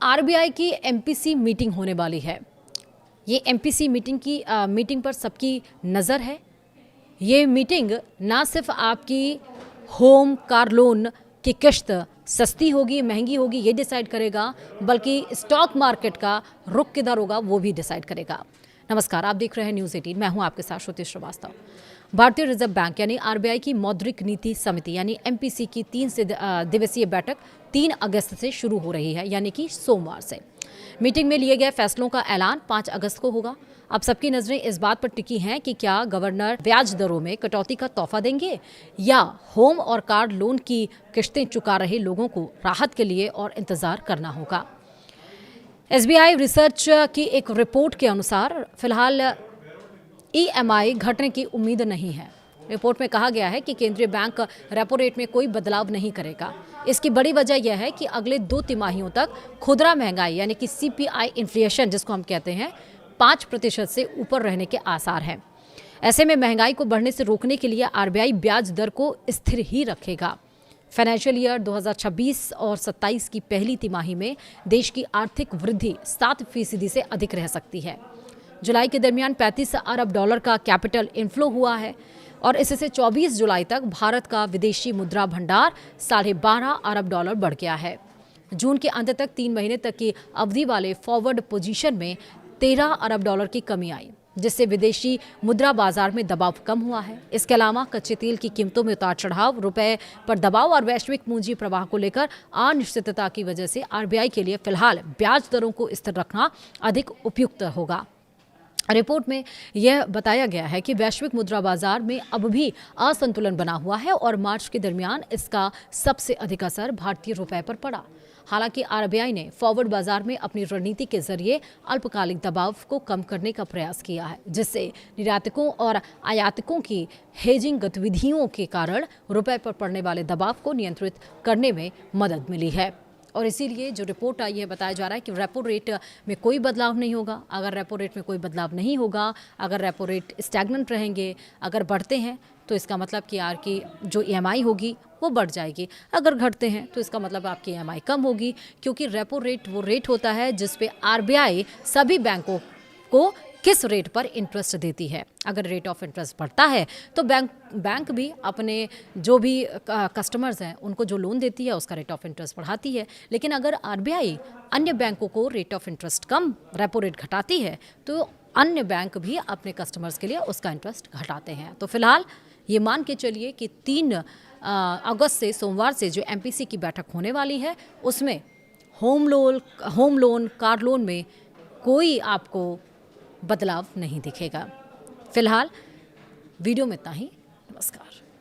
RBI की MPC meeting होने वाली है। ये एमपीसी मीटिंग पर सबकी नज़र है। ये मीटिंग ना सिर्फ आपकी होम कार लोन की किश्त सस्ती होगी महंगी होगी ये डिसाइड करेगा, बल्कि स्टॉक मार्केट का रुख किधर होगा वो भी डिसाइड करेगा। नमस्कार, आप देख रहे हैं न्यूज़ 18। मैं हूं आपके साथ श्रुति श्रीवास्तव। भारतीय रिजर्व बैंक यानी आरबीआई की मौद्रिक नीति समिति यानी एमपीसी की 3 दिवसीय बैठक 3 अगस्त से शुरू हो रही है, यानी कि सोमवार से। मीटिंग में लिए गए फैसलों का ऐलान 5 अगस्त को होगा। अब सबकी नजरें इस बात पर टिकी हैं कि क्या गवर्नर ब्याज दरों में कटौती का तोहफा देंगे या होम और कार लोन की किश्तें चुका रहे लोगों को राहत के लिए और इंतजार करना होगा। एसबीआई रिसर्च की एक रिपोर्ट के अनुसार फिलहाल ईएमआई घटने की उम्मीद नहीं है। रिपोर्ट में कहा गया है कि केंद्रीय बैंक रेपो रेट में कोई बदलाव नहीं करेगा। इसकी बड़ी वजह यह है कि अगले 2 तिमाहियों तक खुदरा महंगाई यानी कि सीपीआई इन्फ्लेशन जिसको हम कहते हैं 5% से ऊपर रहने के आसार हैं। ऐसे में महंगाई को बढ़ने से रोकने के लिए आरबीआई ब्याज दर को स्थिर ही रखेगा। फाइनेंशियल ईयर 2026 और 27 की पहली तिमाही में देश की आर्थिक वृद्धि 7% से अधिक रह सकती है। जुलाई के दरमियान 35 अरब डॉलर का कैपिटल इनफ्लो हुआ है और इससे 24 जुलाई तक भारत का विदेशी मुद्रा भंडार 12.5 अरब डॉलर बढ़ गया है। जून के अंत तक 3 महीने तक की अवधि वाले फॉरवर्ड पोजीशन में 13 अरब डॉलर की कमी आई, जिससे विदेशी मुद्रा बाजार में दबाव कम हुआ है। इसके अलावा कच्चे तेल की कीमतों में उतार चढ़ाव, रुपए पर दबाव और वैश्विक पूंजी प्रवाह को लेकर अनिश्चितता की वजह से आरबीआई के लिए फिलहाल ब्याज दरों को स्थिर रखना अधिक उपयुक्त होगा। रिपोर्ट में यह बताया गया है कि वैश्विक मुद्रा बाजार में अब भी असंतुलन बना हुआ है और मार्च के दरमियान इसका सबसे अधिक असर भारतीय रुपए पर पड़ा। हालांकि आरबीआई ने फॉरवर्ड बाजार में अपनी रणनीति के जरिए अल्पकालिक दबाव को कम करने का प्रयास किया है, जिससे निर्यातकों और आयातकों की हेजिंग गतिविधियों के कारण रुपए पर पड़ने वाले दबाव को नियंत्रित करने में मदद मिली है। और इसीलिए जो रिपोर्ट आई है बताया जा रहा है कि रेपो रेट में कोई बदलाव नहीं होगा। अगर रेपो रेट में कोई बदलाव नहीं होगा, अगर रेपो रेट स्टैग्नेंट रहेंगे, अगर बढ़ते हैं तो इसका मतलब कि की जो ईएमआई होगी वो बढ़ जाएगी। अगर घटते हैं तो इसका मतलब आपकी ईएमआई कम होगी, क्योंकि रेपो रेट वो रेट होता है जिस पे आरबीआई सभी बैंकों को किस रेट पर इंटरेस्ट देती है। अगर रेट ऑफ इंटरेस्ट बढ़ता है तो बैंक भी अपने जो भी कस्टमर्स हैं उनको जो लोन देती है उसका रेट ऑफ इंटरेस्ट बढ़ाती है। लेकिन अगर आरबीआई अन्य बैंकों को रेट ऑफ इंटरेस्ट कम, रेपो रेट घटाती है, तो अन्य बैंक भी अपने कस्टमर्स के लिए उसका इंटरेस्ट घटाते हैं। तो फिलहाल ये मान के चलिए कि 3 अगस्त से सोमवार से जो एमपीसी की बैठक होने वाली है उसमें होम लोन, कार लोन में कोई आपको बदलाव नहीं दिखेगा। फिलहाल वीडियो में इतना ही। नमस्कार।